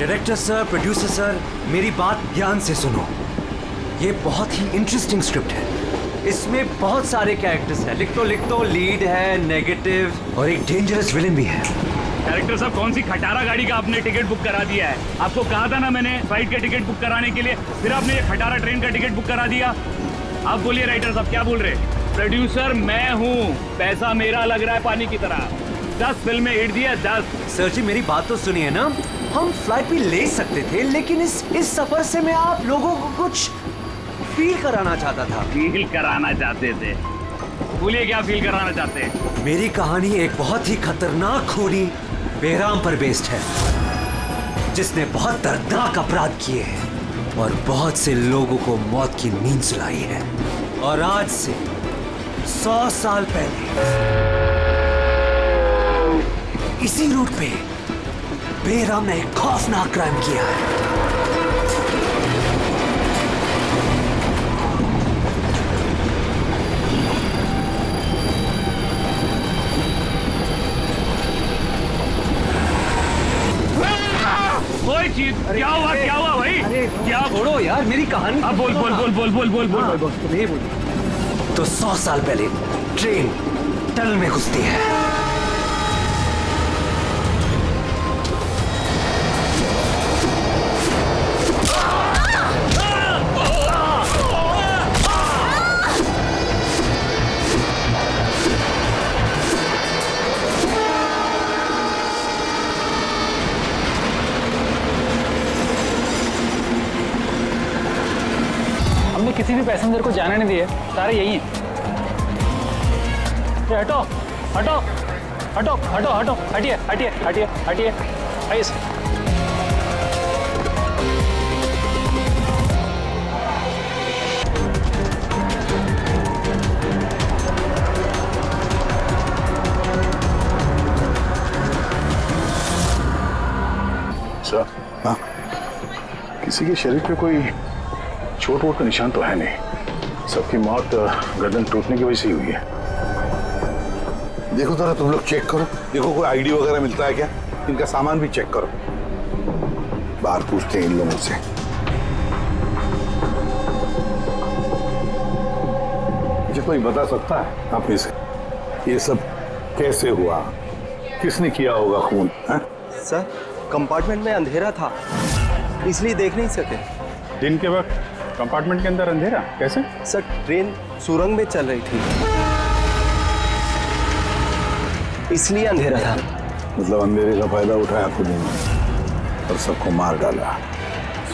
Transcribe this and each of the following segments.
Director sir, producer sir, मेरी बात ध्यान से सुनो। ये बहुत ही इंटरेस्टिंग स्क्रिप्ट है। इसमें बहुत सारे कैरेक्टर्स हैं। लिख तो लीड है, नेगेटिव और एक डेंजरस विलेन भी है। डायरेक्टर साहब, कौन सी खटारा गाड़ी का आपने टिकट बुक करा दिया है? आपको कहा था ना मैंने फ्लाइट का टिकट बुक कराने के लिए, फिर आपने ये खटारा ट्रेन का टिकट बुक करा दिया। आप बोलिए राइटर साहब, क्या बोल रहे? प्रोड्यूसर मैं हूँ, पैसा मेरा लग रहा है पानी की तरह। 10 फिल्में हिट दी है, 10। सर जी मेरी बात तो सुनिए ना, हम फ्लाइट भी ले सकते थे, लेकिन इस सफर से मैं आप लोगों को कुछ फील कराना चाहता था। फील कराना चाहते थे? बोलिए क्या फील कराना चाहते हैं? मेरी कहानी एक बहुत ही खतरनाक खूनी बेराम पर बेस्ड है, जिसने बहुत दर्दनाक अपराध किए हैं और बहुत से लोगों को मौत की नींद सुलाई है। और आज से 100 साल पहले इसी रूट पे बेराम ने एक खौफनाक क्राइम किया है। क्या हुआ भाई? क्या? छोड़ो यार मेरी कहानी। अब बोल। नहीं बोल। तो 100 साल पहले ट्रेन टनल में घुसती है। किसी भी पैसेंजर को जाने नहीं दिए, सारे यही हैं। हटो हटो हटो हटो हटो, हटिए हटिए हटिए हटिए, आइए सर। हाँ, किसी के शरीर पे कोई चोट वोट का निशान तो है नहीं। सबकी मौत गर्दन टूटने की वजह से ही हुई है। देखो जरा तुम लोग चेक करो, देखो कोई आईडी वगैरह मिलता है क्या। इनका सामान भी चेक करो। बाहर पूछते हैं इन लोगों से। मुझे कोई बता सकता है आप इसे, ये सब कैसे हुआ, किसने किया होगा खून? सर कंपार्टमेंट में अंधेरा था, इसलिए देख नहीं सके। दिन के वक्त कंपार्टमेंट के अंदर अंधेरा कैसे? सर ट्रेन सुरंग में चल रही थी, इसलिए अंधेरा था। मतलब अंधेरे का फायदा उठाया खुद ने और सबको मार डाला।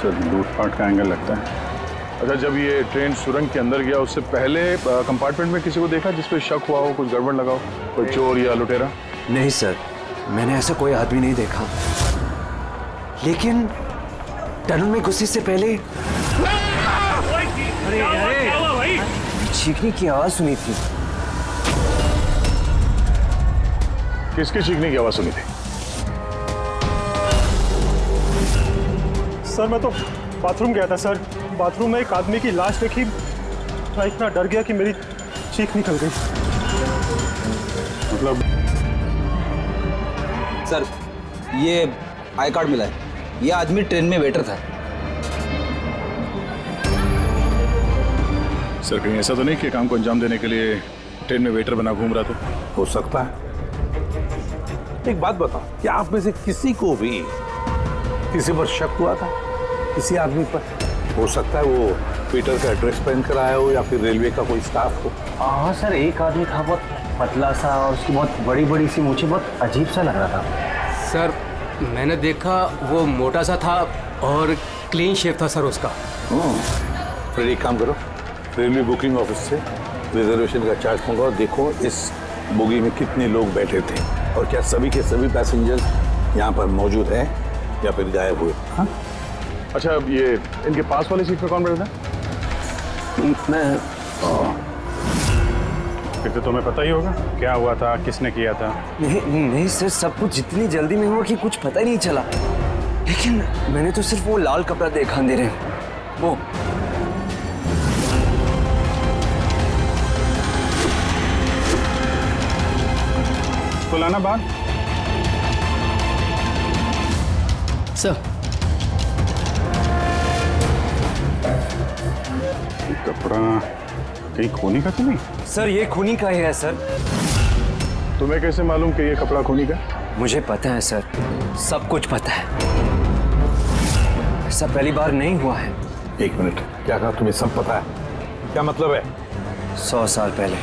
सर लूटपाट का एंगल लगता है। अच्छा, जब ये ट्रेन सुरंग के अंदर गया उससे पहले कंपार्टमेंट में किसी को देखा जिसपे शक हुआ हो, कुछ गड़बड़ लगा हो, कोई चोर या लुटेरा? नहीं सर, मैंने ऐसा कोई आदमी नहीं देखा, लेकिन टनल में घुसने से पहले क्या हुआ भाई? चीखने की आवाज सुनी थी। किसके चीखने की आवाज सुनी थी? सर मैं तो बाथरूम गया था सर, बाथरूम में एक आदमी की लाश देखी, मैं इतना डर गया कि मेरी चीख निकल गई। मतलब सर ये आई कार्ड मिला है, ये आदमी ट्रेन में वेटर था। सर कहीं ऐसा तो नहीं कि काम को अंजाम देने के लिए ट्रेन में वेटर बना घूम रहा था? हो सकता है। एक बात बताओ, क्या आप में से किसी को भी किसी पर शक हुआ था, किसी आदमी पर? हो सकता है वो पीटर का ड्रेस पहन कर आया हो या फिर रेलवे का कोई स्टाफ हो। हाँ सर, एक आदमी था बहुत पतला सा और उसकी बहुत बड़ी बड़ी सी मूंछें, बहुत अजीब सा लग रहा था। सर मैंने देखा वो मोटा सा था और क्लीन शेव था सर उसका। फिर एक काम करो, रेलवे बुकिंग ऑफिस से रिजर्वेशन का चार्ज मंगाओ, देखो इस बोगी में कितने लोग बैठे थे और क्या सभी के सभी पैसेंजर्स यहाँ पर मौजूद हैं या फिर गायब हुए। हाँ? अच्छा, ये इनके पास वाली सीट पे कौन बैठा था? मैं फिर तो तुम्हें पता ही होगा क्या हुआ था, किसने किया था। नहीं सर, सब कुछ जितनी जल्दी में हुआ कि कुछ पता ही नहीं चला, लेकिन मैंने तो सिर्फ वो लाल कपड़ा देखा अंधेरे में। वो तो लाना बाहर। सर ये कपड़ा कहीं खूनी का तो नहीं? सर ये खूनी का ही है सर। तुम्हें कैसे मालूम कि ये कपड़ा खूनी का? मुझे पता है सर, सब कुछ पता है। ऐसा पहली बार नहीं हुआ है। एक मिनट, क्या कहा? तुम्हें सब पता है? क्या मतलब है? 100 साल पहले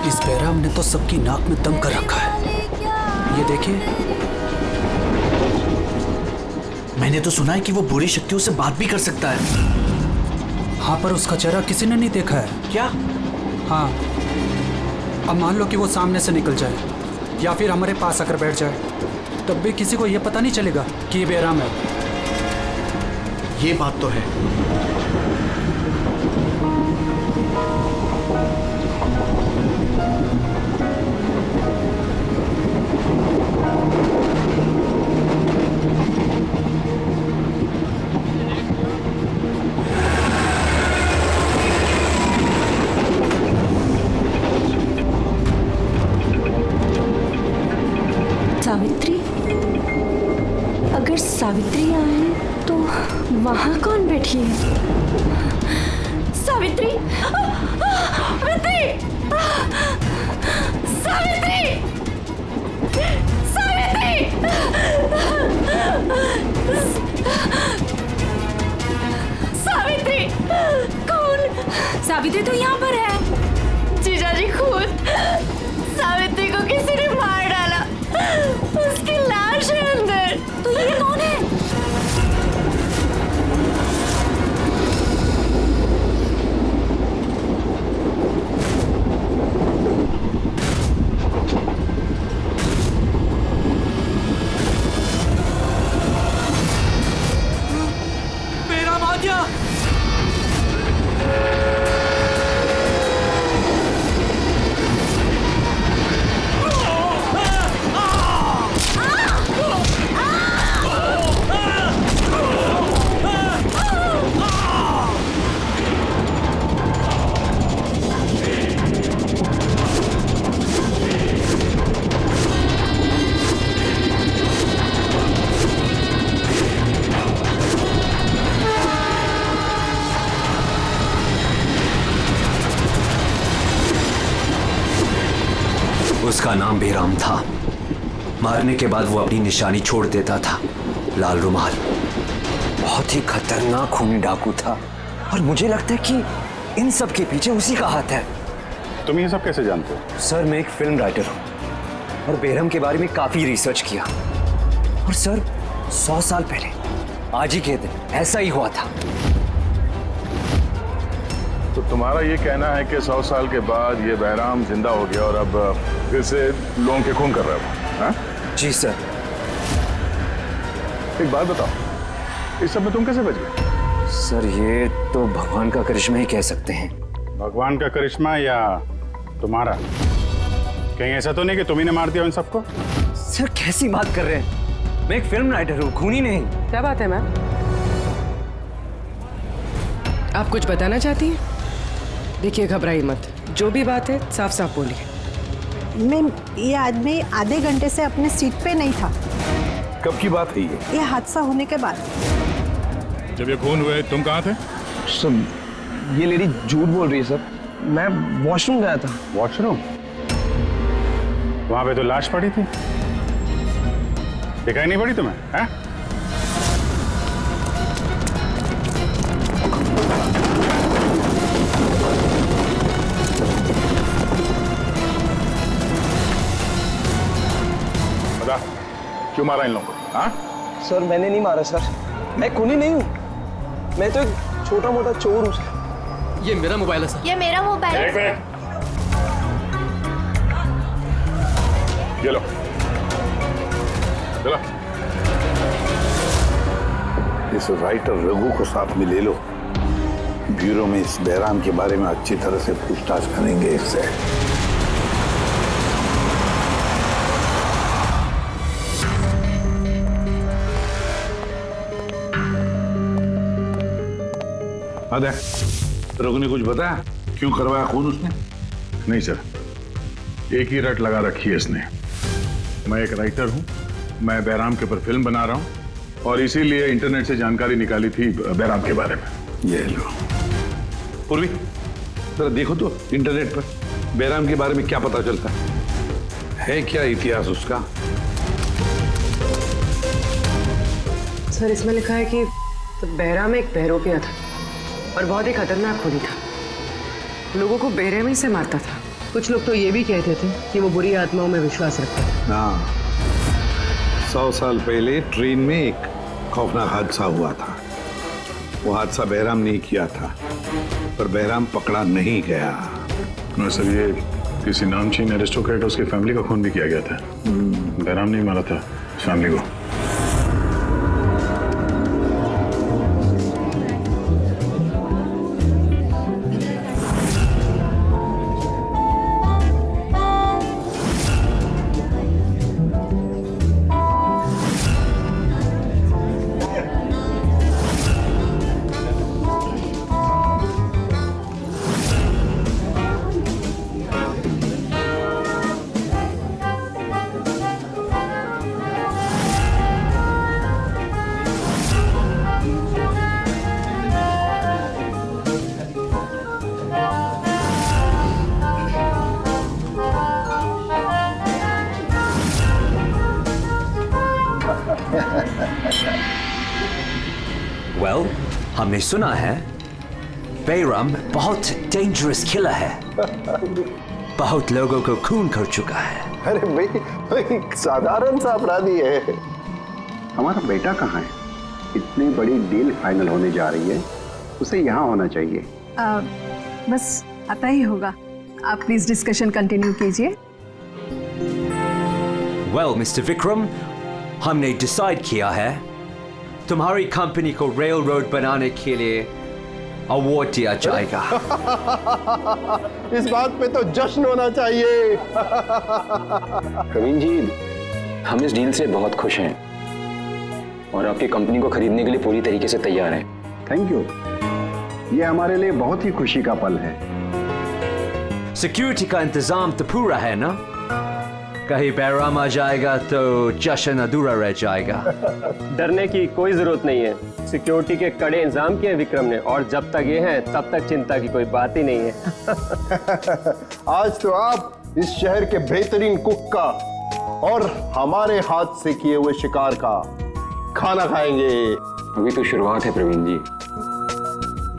इस बैराम ने तो सबकी नाक में दम कर रखा है। ये देखिए, मैंने तो सुना है कि वो बुरी शक्तियों से बात भी कर सकता है। हाँ, पर उसका चेहरा किसी ने नहीं देखा है। क्या? हाँ, अब मान लो कि वो सामने से निकल जाए या फिर हमारे पास आकर बैठ जाए, तब भी किसी को ये पता नहीं चलेगा कि ये बैराम है। ये बात तो है। सावित्री, अगर सावित्री आए तो वहाँ कौन बैठी है? सावित्री! सावित्री! सावित्री! सावित्री! सावित्री! कौन? सावित्री तो यहाँ पर है। जीजाजी खुद सावित्री को किसी ने मार डाला। उसकी लाश है अंदर। तो ये कौन है? मेरा माध्या! उसका नाम बेराम था। मारने के बाद वो अपनी निशानी छोड़ देता था, लाल रुमाल। बहुत ही खतरनाक खूनी डाकू था और मुझे लगता है कि इन सब के पीछे उसी का हाथ है। तुम ये सब कैसे जानते हो? सर मैं एक फिल्म राइटर हूँ और बेरहम के बारे में काफी रिसर्च किया। और सर 100 साल पहले आज ही के दिन ऐसा ही हुआ था। तो तुम्हारा ये कहना है कि 100 साल के बाद ये बहराम जिंदा हो गया और अब फिर से लोगों के खून कर रहा है? हाँ? जी सर। एक बात बताओ, इस सब में तुम कैसे बच गए? सर ये तो भगवान का करिश्मा ही कह सकते हैं। भगवान का करिश्मा या तुम्हारा? कहीं ऐसा तो नहीं कि तुम ही ने मार दिया उन सबको? सर कैसी बात कर रहे हैं? मैं एक फिल्म राइटर हूँ, खूनी नहीं। क्या बात है मैम? आप कुछ बताना चाहती हैं? देखिए घबराइए मत, जो भी बात है साफ साफ बोलिए। मैम, ये आदमी आधे घंटे से अपने सीट पे नहीं था। कब की बात है ये हादसा होने के बाद। जब ये खून हुए तुम कहाँ थे? सर ये लेडी झूठ बोल रही है सर। मैं वॉशरूम गया था। वॉशरूम? वहां पे तो लाश पड़ी थी, दिखाई नहीं पड़ी तुम्हें? हैं? बता, क्यों मारा इन लोगों को? हाँ? सर मैंने नहीं मारा सर, मैं खूनी नहीं हूँ। मैं तो एक छोटा मोटा चोर हूँ सर। ये मेरा मोबाइल है सर। ये मेरा मोबाइल है। एक मिनट, ये लो, चलो। इस राइटर रघु को साथ में ले लो, ब्यूरो में इस बहराम के बारे में अच्छी तरह से पूछताछ करेंगे इससे। अरे रोग ने कुछ बताया क्यों करवाया खून उसने? नहीं सर, एक ही रट लगा रखी है इसने। मैं एक राइटर हूँ, मैं बैराम के ऊपर फिल्म बना रहा हूँ और इसीलिए इंटरनेट से जानकारी निकाली थी बैराम के बारे में। ये लो पूर्वी, जरा देखो तो इंटरनेट पर बैराम के बारे में क्या पता चलता है क्या इतिहास उसका? सर इसमें लिखा है कि बैराम एक बहरोपिया था और बहुत ही खतरनाक खूनी था। लोगों को बेरहमी से मारता था। कुछ लोग तो ये भी कहते थे कि वो बुरी आत्माओं में विश्वास रखता था। हाँ, 100 साल पहले ट्रेन में एक खौफनाक हादसा हुआ था। वो हादसा बैराम ने किया था, पर बैराम पकड़ा नहीं गया। सर ये किसी नामचीन एरिस्टोक्रेट उसकी फैमिली का खून भी किया गया था। बैराम नहीं मारा था फैमिली को। Well, हमने सुना है बैराम बहुत डेंजरस किलर है। बहुत लोगों को खून कर चुका है। अरे भाई साधारण सा अपराधी है। हमारा बेटा कहाँ है? इतनी बड़ी डील फाइनल होने जा रही है, उसे यहाँ होना चाहिए। बस आता ही होगा। आप प्लीज डिस्कशन कंटिन्यू कीजिए। Well, मिस्टर विक्रम, हमने डिसाइड किया है तुम्हारी कंपनी को रेल रोड बनाने के लिए अवार्ड दिया जाएगा। इस बात पे तो जश्न होना चाहिए। प्रवीण जी, हम इस डील से बहुत खुश हैं और आपकी कंपनी को खरीदने के लिए पूरी तरीके से तैयार हैं। Thank you. ये हमारे लिए बहुत ही खुशी का पल है। सिक्योरिटी का इंतजाम तो पूरा है ना? कहीं बैराम आ जाएगा तो जश्न अधूरा रह जाएगा। डरने की कोई जरूरत नहीं है। सिक्योरिटी के कड़े इंतजाम किए विक्रम ने, और जब तक ये हैं तब तक चिंता की कोई बात ही नहीं है। आज तो आप इस शहर के बेहतरीन कुक का और हमारे हाथ से किए हुए शिकार का खाना खाएंगे। अभी तो शुरुआत है प्रवीण जी,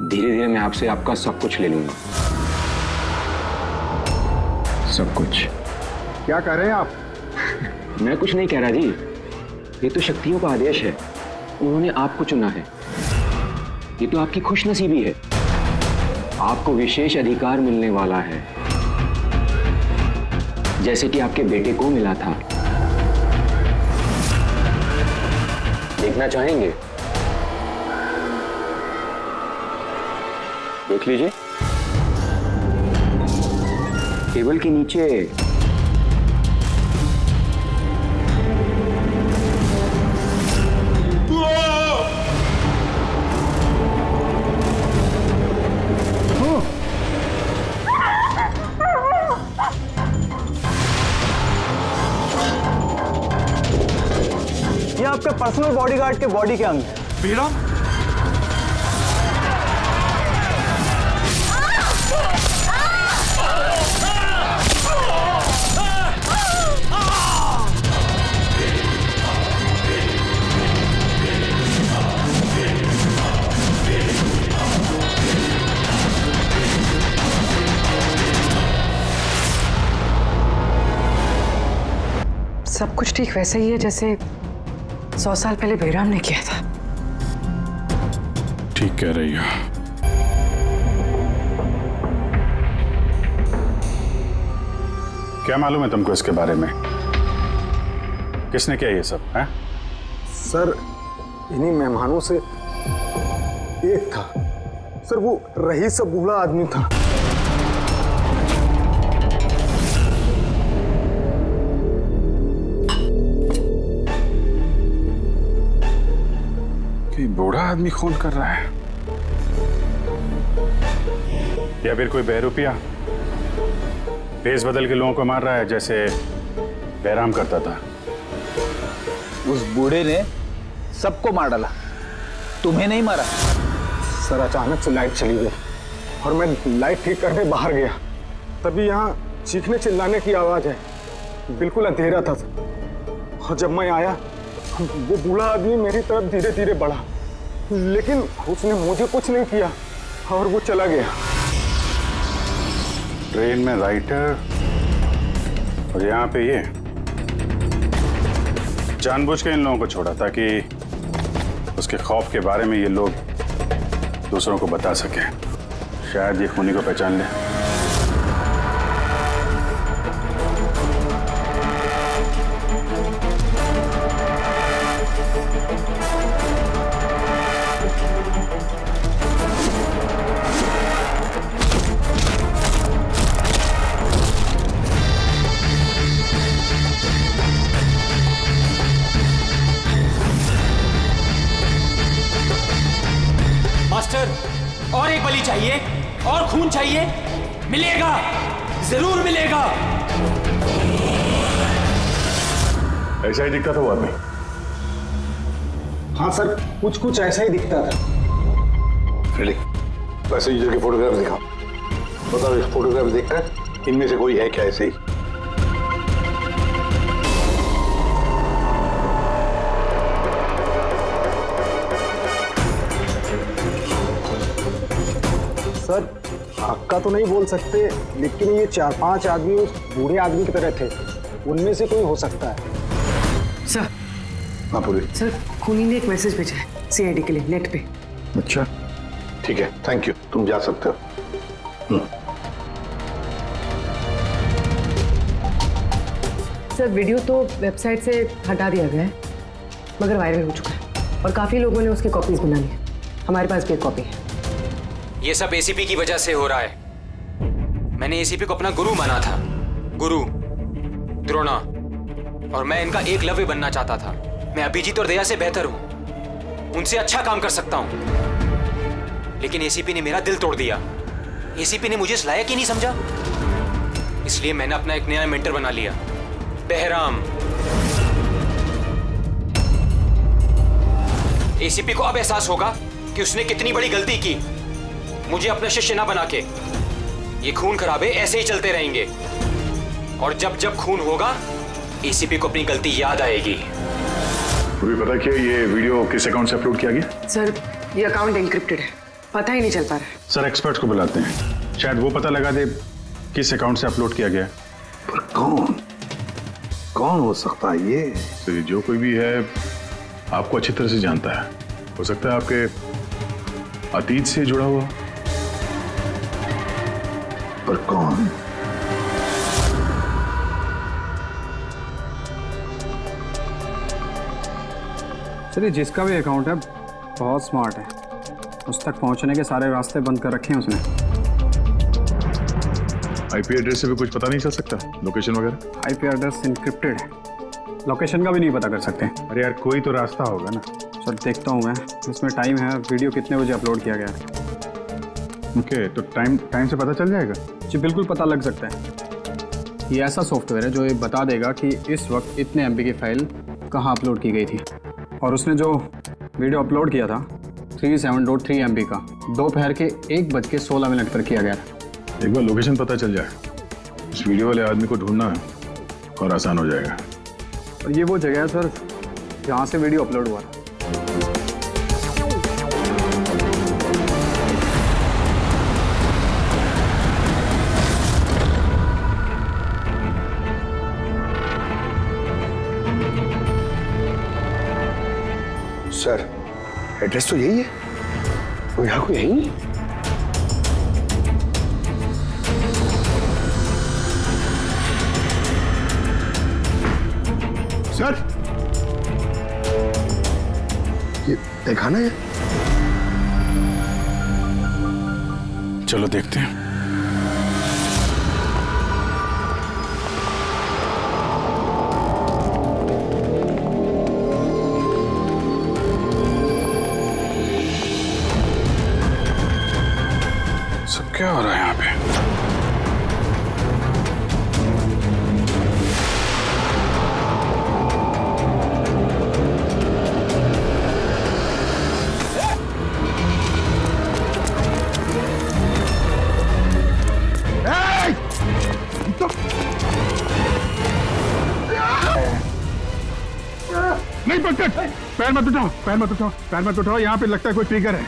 धीरे धीरे मैं आपसे आपका सब कुछ ले लूंगा। सब कुछ। क्या कह रहे हैं आप? मैं कुछ नहीं कह रहा जी, ये तो शक्तियों का आदेश है। उन्होंने आपको चुना है। ये तो आपकी खुशनसीबी है। आपको विशेष अधिकार मिलने वाला है, जैसे कि आपके बेटे को मिला था। देखना चाहेंगे? देख लीजिए, टेबल के नीचे ये आपके पर्सनल बॉडीगार्ड के बॉडी के अंग। बैराम? सब कुछ ठीक वैसे ही है जैसे 100 साल पहले बैराम ने किया था। ठीक कह रही हो। क्या मालूम है तुमको इसके बारे में? किसने किया ये सब है? सर, इन्हीं मेहमानों से एक था। सर, वो रईस सा बूढ़ा आदमी था। कि बूढ़ा आदमी खून कर रहा है? या फिर कोई बहरूपिया भेस बदल के लोगों को मार रहा है जैसे बहराम करता था? उस बूढ़े ने सबको मार डाला, तुम्हें नहीं मारा। सर अचानक से लाइट चली गई और मैं लाइट ठीक करने बाहर गया, तभी यहाँ चीखने चिल्लाने की आवाज है। बिल्कुल अंधेरा था और जब मैं आया वो बूढ़ा आदमी मेरी तरफ धीरे धीरे बढ़ा, लेकिन उसने मुझे कुछ नहीं किया और वो चला गया। ट्रेन में राइटर और यहाँ पे ये जानबूझ के इन लोगों को छोड़ा ताकि उसके खौफ के बारे में ये लोग दूसरों को बता सकें। शायद ये खूनी को पहचान ले। मास्टर, और एक बलि चाहिए, और खून चाहिए। मिलेगा, जरूर मिलेगा। ऐसा ही दिखता था वो आदमी। हाँ सर, कुछ कुछ ऐसा ही दिखता था। फ्रेडी, पैसेंजर के फोटोग्राफ दिखाओ। बताओ, इस फोटोग्राफ देखकर इनमें से कोई है क्या ऐसे ही? सर पक्का तो नहीं बोल सकते, लेकिन ये 4-5 आदमी उस बूढ़े आदमी की तरह थे। उनमें से कोई हो सकता है। सर, हाँ पूरी। सर खूनी ने एक मैसेज भेजा है सीआईडी के लिए नेट पे। अच्छा, ठीक है, थैंक यू, तुम जा सकते हो। सर वीडियो तो वेबसाइट से हटा दिया गया है, मगर वायरल हो चुका है और काफी लोगों ने उसकी कॉपीज बना ली है। हमारे पास भी एक कॉपी है। ये सब एसीपी की वजह से हो रहा है। मैंने एसीपी को अपना गुरु माना था, गुरु द्रोणा, और मैं इनका एकलव्य बनना चाहता था। मैं अभिजीत और दया से बेहतर हूं, उनसे अच्छा काम कर सकता हूं, लेकिन एसीपी ने मेरा दिल तोड़ दिया। एसीपी ने मुझे इस लायक ही नहीं समझा, इसलिए मैंने अपना एक नया मेंटर बना लिया, बहराम। एसीपी को अब एहसास होगा कि उसने कितनी बड़ी गलती की, मुझे अपना शिष्य ना बना के। ये खून खराबे ऐसे ही चलते रहेंगे, और जब जब खून होगा एसीपी को अपनी गलती याद आएगी। पूरी पता क्या ये वीडियो किस अकाउंट से अपलोड किया गया? सर ये अकाउंट एन्क्रिप्टेड है, पता ही नहीं चल पा रहा है। सर एक्सपर्ट्स को बुलाते हैं, शायद वो पता लगा दे किस अकाउंट से अपलोड किया गया। पर कौन हो सकता है ये? तो जो कोई भी है आपको अच्छी तरह से जानता है, हो सकता है आपके अतीत से जुड़ा हुआ। पर कौन? चलिए, जिसका भी अकाउंट है बहुत स्मार्ट है, उस तक पहुंचने के सारे रास्ते बंद कर रखे हैं उसने। आईपी एड्रेस से भी कुछ पता नहीं चल सकता, लोकेशन वगैरह? आईपी एड्रेस इनक्रिप्टेड है, लोकेशन का भी नहीं पता कर सकते। अरे यार, कोई तो रास्ता होगा ना। सर देखता हूँ मैं, इसमें टाइम है, वीडियो कितने बजे अपलोड किया गया है। ओके, तो टाइम से पता चल जाएगा? जी बिल्कुल पता लग सकता है। ये ऐसा सॉफ्टवेयर है जो ये बता देगा कि इस वक्त इतने MB की फाइल कहाँ अपलोड की गई थी, और उसने जो वीडियो अपलोड किया था 37.3 MB का, दोपहर के 1:16 पर किया गया था। एक बार लोकेशन पता चल जाए, इस वीडियो वाले आदमी को ढूंढना और आसान हो जाएगा। और ये वो जगह है सर जहाँ से वीडियो अपलोड हुआ था। सर एड्रेस तो यही है, वो यहाँ को यही। सर ये देखा ना, चलो देखते हैं। सब क्या हो रहा है यहाँ पे? नहीं पंकज, पैर मत उठाओ, पैर मत उठाओ, पैर मत उठाओ। यहाँ पे लगता है कोई ट्रिगर है।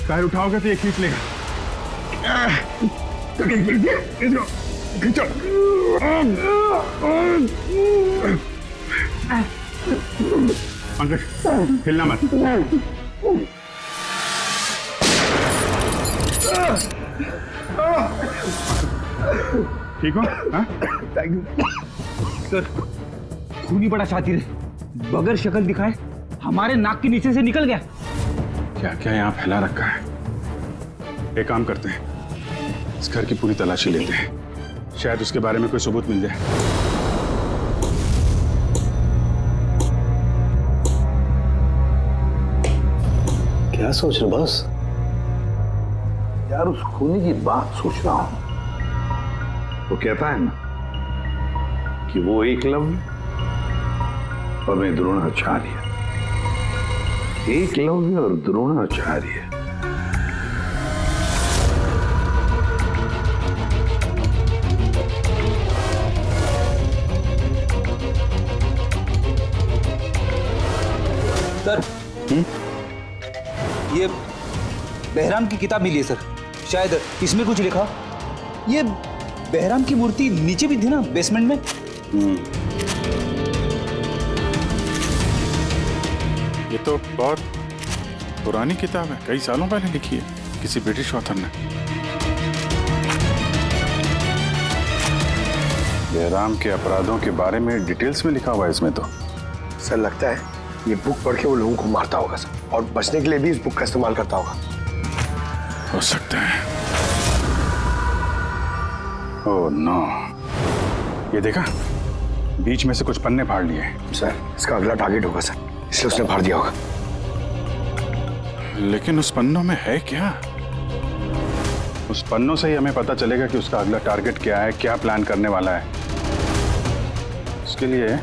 पैर उठाओगे तो ये खींच लेगा। खींचो। पंकज हिलना मत। ठीक हो? Thank you sir. खून ही बड़ा शातिर है, बगैर शक्ल दिखाए हमारे नाक के नीचे से निकल गया। क्या क्या यहाँ फैला रखा है। एक काम करते हैं, इस घर की पूरी तलाशी लेते हैं, शायद उसके बारे में कोई सबूत मिल जाए। क्या सोच रहे बॉस? यार उस खूनी की बात सोच रहा हूं। वो कहता है ना कि वो एकलव्य और मैं द्रोणाचार्य। एकलव्य और द्रोणाचार्य। सर ये बहराम की किताब मिली है सर, शायद इसमें कुछ लिखा। ये बहराम की मूर्ति नीचे भी थी ना बेसमेंट में। ये तो बहुत पुरानी किताब है, कई सालों पहले लिखी है किसी ब्रिटिश ऑथर ने। बहराम के अपराधों के बारे में डिटेल्स में लिखा हुआ है इसमें तो। सर लगता है ये बुक पढ़ के वो लोगों को मारता होगा सर, और बचने के लिए भी इस बुक का इस्तेमाल करता होगा। हो सकता है। ओह नो, ये देखा, बीच में से कुछ पन्ने फाड़ लिए। सर इसका अगला टारगेट होगा सर, इसलिए उसने फाड़ दिया होगा। लेकिन उस पन्नों में है क्या? उस पन्नों से ही हमें पता चलेगा कि उसका अगला टारगेट क्या है, क्या प्लान करने वाला है। उसके लिए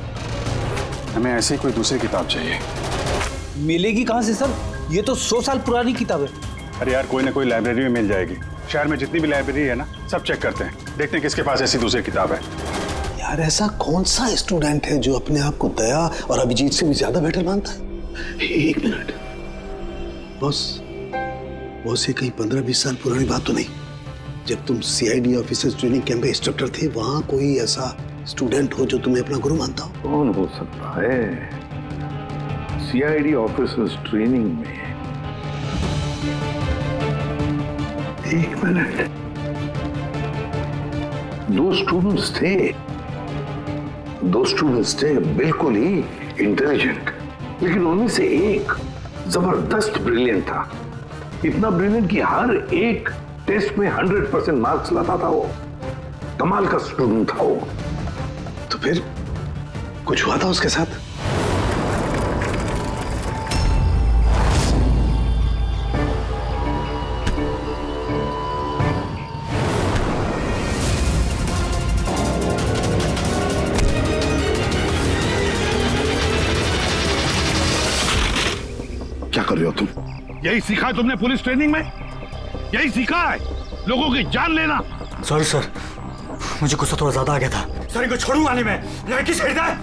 हमें ऐसी कोई दूसरी किताब चाहिए। मिलेगी कहां से सर? ये तो 100 साल पुरानी किताब है। अरे यार कोई ना कोई लाइब्रेरी में मिल जाएगी। शहर में जितनी भी लाइब्रेरी है ना, सब चेक करते हैं, देखते हैं किसके पास ऐसी दूसरी किताब है। यार ऐसा कौन सा स्टूडेंट है जो अपने आप को दया और अभिजीत से भी ज्यादा बेटर मानता है? एक मिनट बॉस, ये कहीं 15-20 साल पुरानी बात तो नहीं? जब तुम सीआईडी ऑफिसर्स ट्रेनिंग कैंप में इंस्ट्रक्टर थे, वहां कोई ऐसा स्टूडेंट हो जो तुम्हें अपना गुरु मानता हो? कौन हो सकता है? सीआईडी ऑफिसर्स ट्रेनिंग में एक मिनट, 2 स्टूडेंट्स थे बिल्कुल ही इंटेलिजेंट, लेकिन उनमें से एक जबरदस्त ब्रिलियंट था। इतना ब्रिलियंट कि हर एक टेस्ट में 100% मार्क्स लाता था। वो कमाल का स्टूडेंट था वो। तो फिर कुछ हुआ था उसके साथ? क्या कर रहे हो तुम? यही सीखा है तुमने पुलिस ट्रेनिंग में? यही सीखा है लोगों की जान लेना? सॉरी सर, मुझे गुस्सा थोड़ा ज्यादा आ गया था। सर इनको छोड़ूंगा नहीं मैं, लड़की छेड़ता है।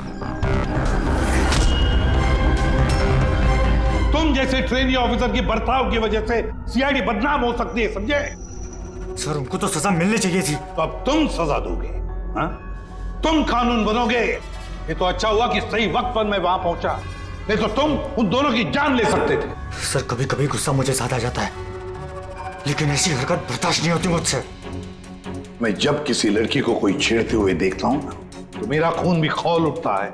तुम जैसे ट्रेनी ऑफिसर की बर्ताव की वजह से सीआईडी बदनाम हो सकती है, समझे? सर उनको तो सजा मिलनी चाहिए थी। तो अब तुम सजा दोगे? हाँ? तुम कानून बनोगे? ये तो अच्छा हुआ कि सही वक्त पर मैं वहां पहुंचा, नहीं तो तुम उन दोनों की जान ले सकते थे। सर कभी कभी गुस्सा मुझे ज्यादा आ जाता है, लेकिन ऐसी हरकत बर्दाश्त नहीं होती मुझसे। मैं जब किसी लड़की को कोई छेड़ते हुए देखता हूं तो मेरा खून भी खौल उठता है।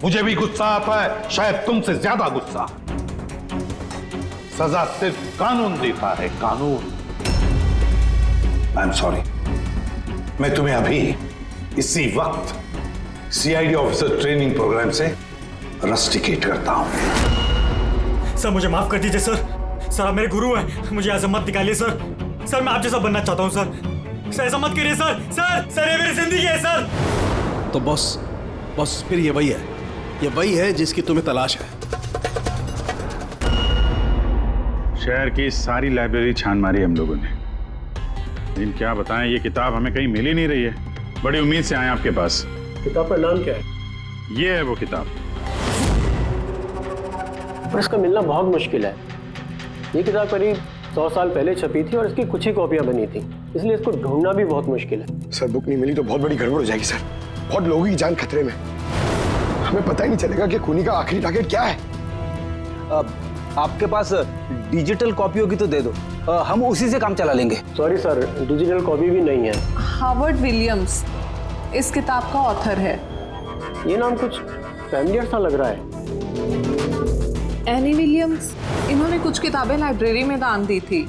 मुझे भी गुस्सा आता है, शायद तुमसे ज्यादा गुस्सा। सजा सिर्फ कानून देता है, कानून। आई एम सॉरी, मैं तुम्हें अभी इसी वक्त सीआईडी ऑफिसर ट्रेनिंग प्रोग्राम से रस्टिकेट करता हूं। सर मुझे माफ कर दीजिए सर। सर आप मेरे गुरु हैं, मुझे ऐसा मत निकालिए सर। सर मैं आप जैसा बनना चाहता हूं सर। सर ऐसा मत करिए सर। सर ये मेरी जिंदगी है सर। तो बॉस फिर ये वही है जिसकी तुम्हें तलाश है। शहर की सारी लाइब्रेरी छान मारी हम लोगों ने, लेकिन क्या बताएं, ये किताब हमें कहीं मिल ही नहीं रही है। बड़ी उम्मीद से आए आपके पास। किताब का नाम क्या है? ये है वो किताब। पर इसका मिलना बहुत मुश्किल है। ये किताब करीब 100 साल पहले छपी थी और इसकी कुछ ही कॉपियां बनी थी, इसलिए इसको ढूंढना भी बहुत मुश्किल है। सर बुक नहीं मिली तो बहुत बड़ी गड़बड़ हो जाएगी सर। बहुत लोगों की जान खतरे में, हमें पता ही नहीं चलेगा कि खूनी का आखिरी टारगेट क्या है। आपके पास डिजिटल कॉपी होगी तो दे दो, हम उसी से काम चला लेंगे। सॉरी सर, डिजिटल कॉपी भी नहीं है। हार्वर्ड विलियम्स इस किताब का ऑथर है। ये नाम कुछ फैमिलियर सा लग रहा है। एनी विलियम्स, इन्होंने कुछ किताबें लाइब्रेरी में दान दी थी,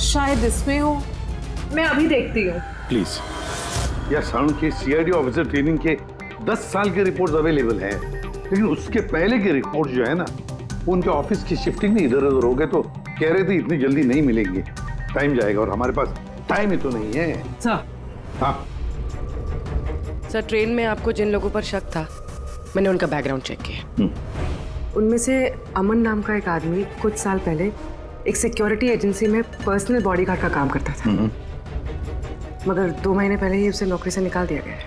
शायद इसमें हो। मैं अभी देखती हूँ। प्लीज। यार साउंड के सीआईडी ऑफिसर ट्रेनिंग के 10 साल के रिपोर्ट्स अवेलेबल हैं, लेकिन उसके पहले के रिपोर्ट जो है ना, उनके ऑफिस की शिफ्टिंग में इधर उधर हो गए, तो कह रहे थे इतनी जल्दी नहीं मिलेंगे, टाइम जाएगा, और हमारे पास टाइम ही तो नहीं है। सर। हाँ सर, ट्रेन में आपको जिन लोगों पर शक था, मैंने उनका बैकग्राउंड चेक किया। उनमें से अमन नाम का एक आदमी कुछ साल पहले एक सिक्योरिटी एजेंसी में पर्सनल बॉडीगार्ड का काम करता था, मगर 2 महीने पहले ही उसे नौकरी से निकाल दिया गया।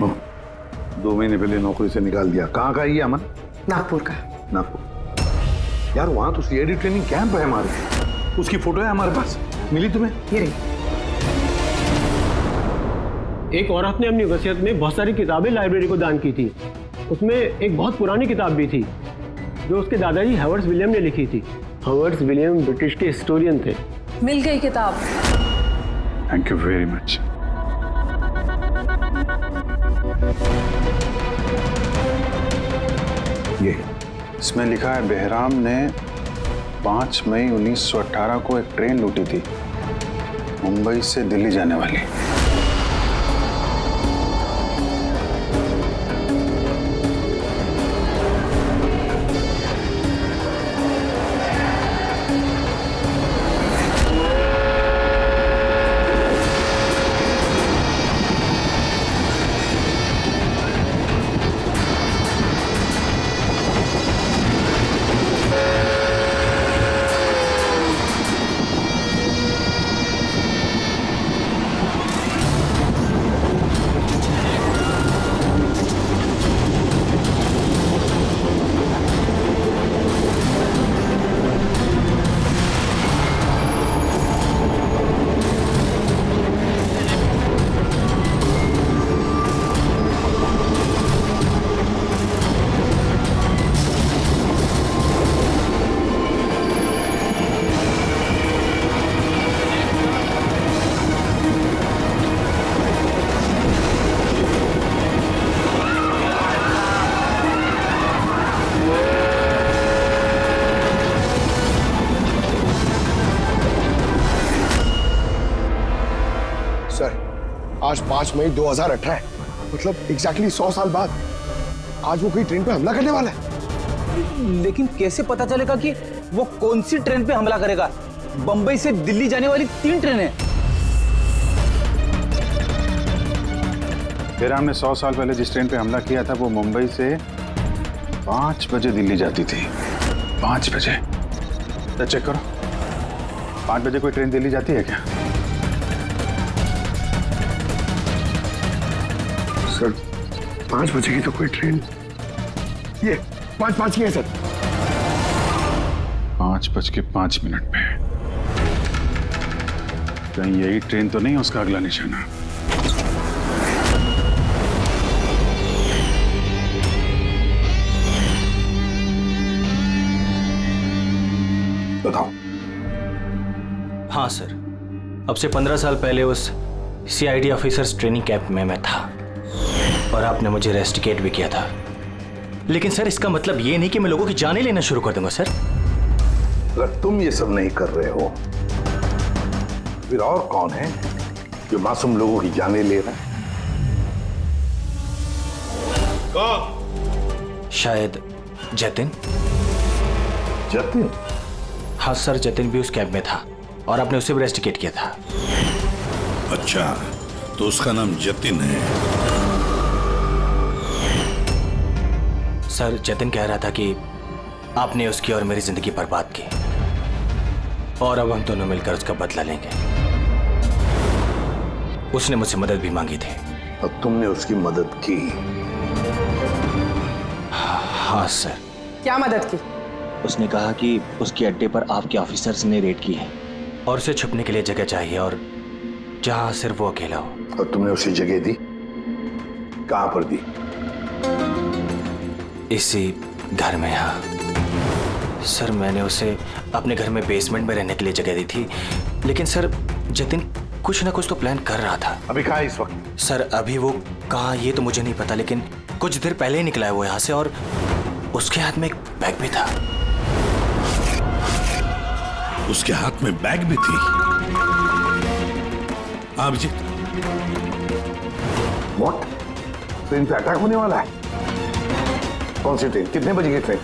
2 महीने पहले नौकरी से निकाल दिया। कहाँ का ये अमन? नागपुर का। नागपुर। यार वहाँ तो सीआईडी ट्रेनिंग कैंप है हमारे, उसकी फोटो है हमारे पास, मिली तुम्हें? ये रही। एक औरत ने अपनी वसीयत में बहुत सारी किताबें लाइब्रेरी को दान की थी। उसमें एक बहुत पुरानी किताब भी थी जो उसके दादाजी हावर्ड विलियम ने लिखी थी। हावर्ड विलियम ब्रिटिश के हिस्टोरियन थे। मिल गई किताब। Thank you very much. ये इसमें लिखा है बेहराम ने 5 मई 1918 को एक ट्रेन लूटी थी, मुंबई से दिल्ली जाने वाली। आज 5 मई 2018 है, मतलब एग्जैक्टली 100 साल बाद आज वो कोई ट्रेन पे हमला करने वाला है। लेकिन कैसे पता चलेगा कि वो कौन सी ट्रेन पे हमला करेगा? बंबई से दिल्ली जाने वाली 3 ट्रेनें। बेहराम ने 100 साल पहले जिस ट्रेन पे हमला किया था वो मुंबई से 5 बजे दिल्ली जाती थी। 5 बजे। तो चेक करो, 5 बजे कोई ट्रेन दिल्ली जाती है क्या? सर 5 बजे की तो कोई ट्रेन, ये 5:05 की है सर। 5:05 पे। कहीं यही ट्रेन तो नहीं उसका अगला निशाना? बताओ। हाँ सर, अब से 15 साल पहले उस सीआईडी ऑफिसर्स ट्रेनिंग कैंप में मैं था और आपने मुझे रेस्टिकेट भी किया था। लेकिन सर इसका मतलब ये नहीं कि मैं लोगों की जानें लेना शुरू कर दूंगा सर। अगर तुम ये सब नहीं कर रहे हो, फिर और कौन है जो मासूम लोगों की जानें ले रहा है? शायद जतिन। जतिन? हाँ सर, जतिन भी उस कैंप में था और आपने उसे भी रेस्टिकेट किया था। अच्छा, तो उसका नाम जतिन है। सर जतिन कह रहा था कि आपने उसकी और मेरी जिंदगी बर्बाद की और अब हम दोनों मिलकर उसका बदला लेंगे। उसने मुझसे मदद भी मांगी थी। अब तुमने उसकी मदद की? हाँ सर। क्या मदद की? उसने कहा कि उसके अड्डे पर आपके ऑफिसर्स ने रेड की है और उसे छुपने के लिए जगह चाहिए और जहां सिर्फ वो अकेला हो। और तुमने उसे जगह दी? कहां पर दी? इसी घर में। हाँ सर, मैंने उसे अपने घर में बेसमेंट में रहने के लिए जगह दी थी, लेकिन सर जतिन कुछ ना कुछ तो प्लान कर रहा था। अभी कहाँ है इस वक्त? सर अभी वो कहाँ ये तो मुझे नहीं पता, लेकिन कुछ देर पहले ही निकला है वो यहाँ से और उसके हाथ में एक बैग भी था। उसके हाथ में बैग भी थी? अभिजीत, व्हाट? ट्रेन पे अटैक होने वाला है? कौन सी ट्रेन? कितने बजे की ट्रेन?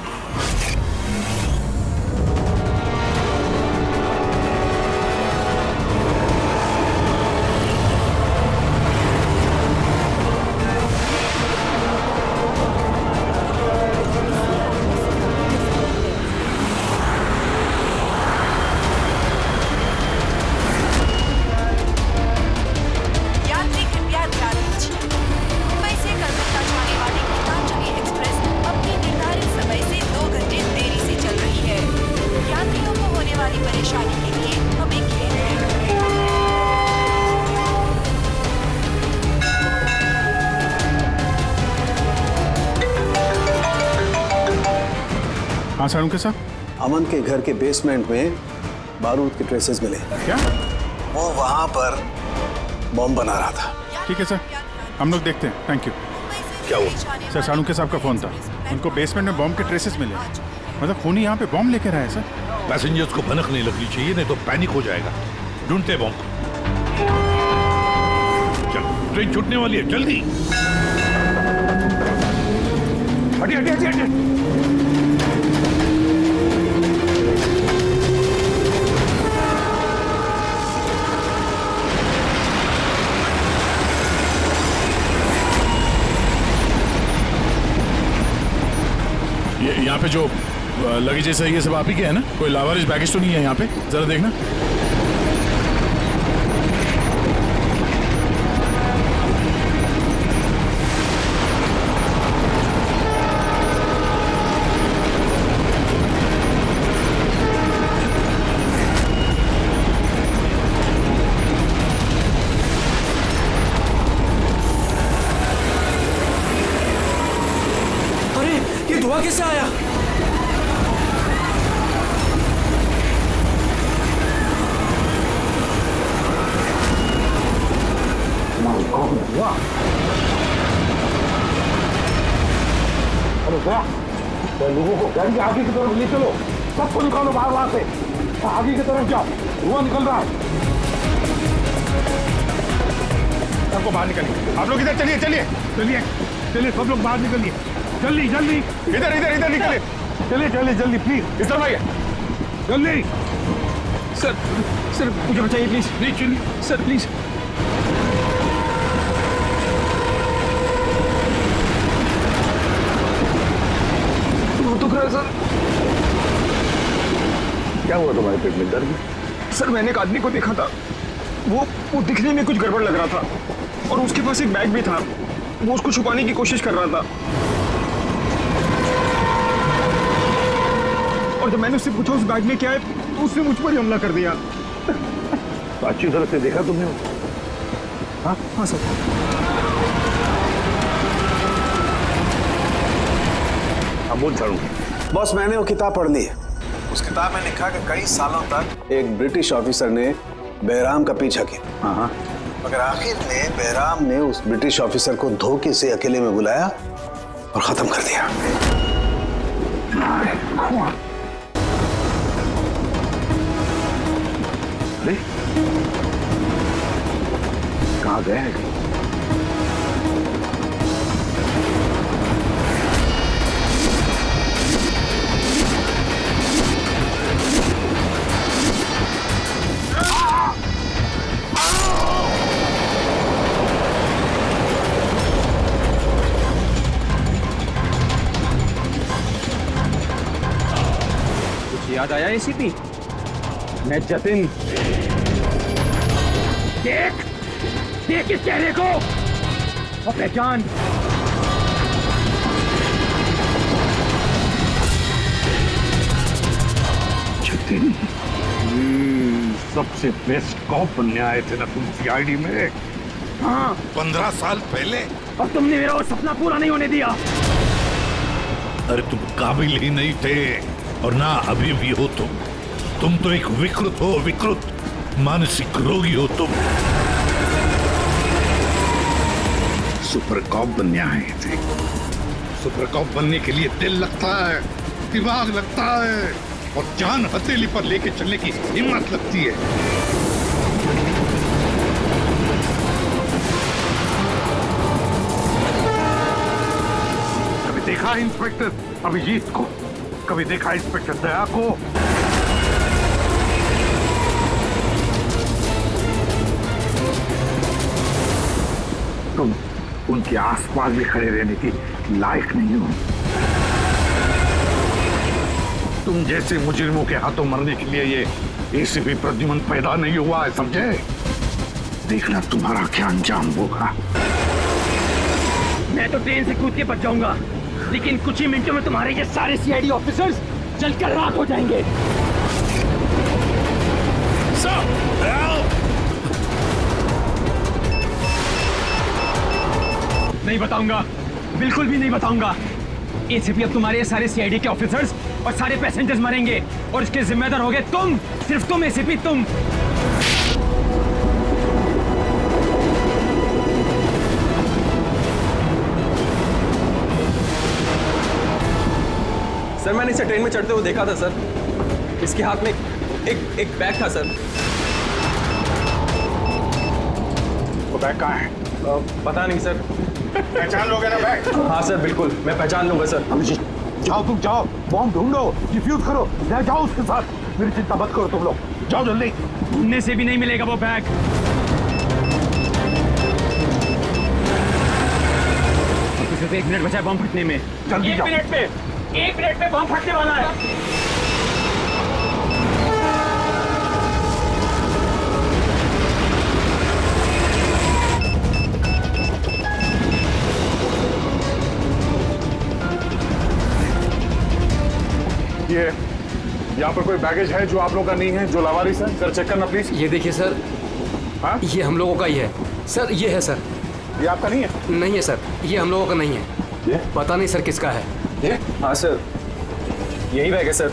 हाँ सारुण के साथ अमन के घर के बेसमेंट में बारूद के ट्रेसेस मिले। क्या? वो वहां पर बॉम्ब बना रहा था। ठीक है सर, हम लोग देखते हैं। Thank you. क्या हुआ? सर सारुण के साहब का फोन था, उनको बेसमेंट में बॉम्ब के ट्रेसेस मिले। मतलब खूनी यहाँ पे बॉम्ब लेकर आया सर। पैसेंजर्स को भनक नहीं लगनी चाहिए, नहीं तो पैनिक हो जाएगा। ढूंढते बॉम्ब। चल, ट्रेन छूटने वाली है, जल्दी। हटिए हटिए हटिए हटिए। यहाँ पे जो लगेज है ये सब आप ही के है ना? कोई लावारिस बैगेज तो नहीं है यहाँ पे? जरा देखना। अरे ये धुआं कैसे आया? अरे वाह, लोगों को गाड़ी आगे की तरफ ले चलो, सबको निकालो बाहर वहां से। आगे की तरफ जाओ, धुआं निकल रहा है। सबको बाहर निकलिए। आप लोग इधर चलिए चलिए चलिए चलिए, सब लोग बाहर निकलिए जल्दी जल्दी। इधर इधर इधर निकलिए। चलिए चलिए जल्दी प्लीज। इस तरफ आइए जल्दी। सर सर मुझे बचाइए प्लीज। नहीं चलिए सर प्लीज। दुख रहा है सर। क्या हुआ तुम्हारे पेट में? दर्द? सर मैंने एक आदमी को देखा था, वो दिखने में कुछ गड़बड़ लग रहा था और उसके पास एक बैग भी था। वो उसको छुपाने की कोशिश कर रहा था और जब मैंने उससे पूछा उस बैग में क्या है तो उसने मुझ पर ही हमला कर दिया। तो अच्छी तरह से देखा तुमने? हाँ हाँ सर। अब बोल सारुण। बॉस मैंने वो किताब पढ़ ली है। उस किताब में लिखा कि कई सालों तक एक ब्रिटिश ऑफिसर ने बहराम का पीछा किया। हाँ मगर आखिर में बहराम ने उस ब्रिटिश ऑफिसर को धोखे से अकेले में बुलाया और खत्म कर दिया। अरे कहाँ गया है? याद आया एसीपी? मैं जतिन। देख देख इस चेहरे को और पहचान। सबसे बेस्ट कॉप बनने आए थे ना तुम सीआईडी में? हाँ, 15 साल पहले। और तुमने मेरा वो सपना पूरा नहीं होने दिया। अरे तुम काबिल ही नहीं थे और ना अभी भी हो तुम तो एक विकृत हो, विकृत मानसिक रोगी हो तुम। सुपर कॉप बनने आए थे। सुपर कॉप बनने के लिए दिल लगता है, दिमाग लगता है और जान हथेली पर लेके चलने की हिम्मत लगती है। कभी देखा इंस्पेक्टर अभिजीत को? कभी देखा इंस्पेक्टर दया को? तुम उनके आसपास भी खड़े रहने की लायक नहीं हो। तुम जैसे मुजरिमों के हाथों मरने के लिए ये एसीपी प्रद्युमन पैदा नहीं हुआ है, समझे? देखना तुम्हारा क्या अंजाम होगा। मैं तो ट्रेन से कूद के बच जाऊंगा, लेकिन कुछ ही मिनटों में तुम्हारे ये सारे सीआईडी ऑफिसर्स जलकर राख हो जाएंगे। नहीं बताऊंगा, बिल्कुल भी नहीं बताऊंगा। एसीपी अब तुम्हारे सारे सीआईडी के ऑफिसर्स और सारे पैसेंजर्स मरेंगे और इसके जिम्मेदार होगे तुम, सिर्फ तुम एसीपी, तुम। सर मैंने इसे ट्रेन में चढ़ते हुए देखा था सर। इसके हाथ में एक बैग था सर। वो बैग कहाँ है? पता नहीं सर। पहचान लोगे ना बैग? हाँ सर बिल्कुल, मैं पहचान लूंगा सर। अभिजीत जाओ, तुम जाओ, बॉम्ब ढूंढो, डिफ्यूज करो, ले जाओ उसके साथ। मेरी चिंता मत करो तुम लोग, जाओ जल्दी। ढूंढने से भी नहीं मिलेगा वो बैग। सिर्फ 1 मिनट बचा है बॉम्ब फटने में। जल्दी जाओ। 1 मिनट में बॉम्ब फटने वाला है। ये यहाँ पर कोई बैगेज है जो आप लोग का नहीं है, जो लावारिस है? सर चेक करना प्लीज। ये देखिए सर। हाँ? ये हम लोगों का ही है सर। ये है सर। ये आपका नहीं है? नहीं है सर, ये हम लोगों का नहीं है। ये? पता नहीं सर किसका है। ये? हाँ सर, यही बैग है sir.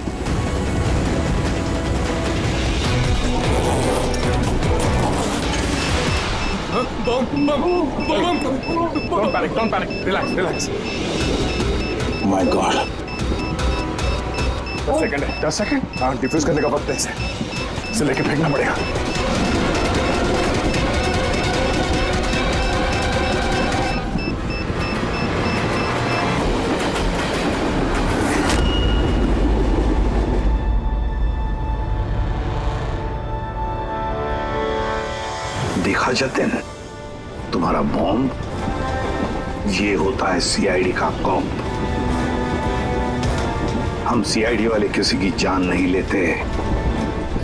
Don't panic, relax. My God. 10 second है, 10 सेकंड। हाँ, डिफ्यूज करने का वक्त है इसे लेके फेंकना पड़ेगा। देखा जतिन, तुम्हारा बॉम्ब ये होता है सीआईडी का कॉप। हम सीआईडी वाले किसी की जान नहीं लेते,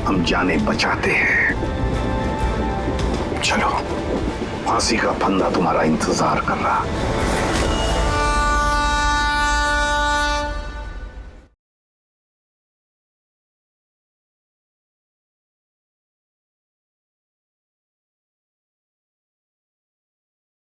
हम जाने बचाते हैं। चलो, फांसी का फंदा तुम्हारा इंतजार कर रहा।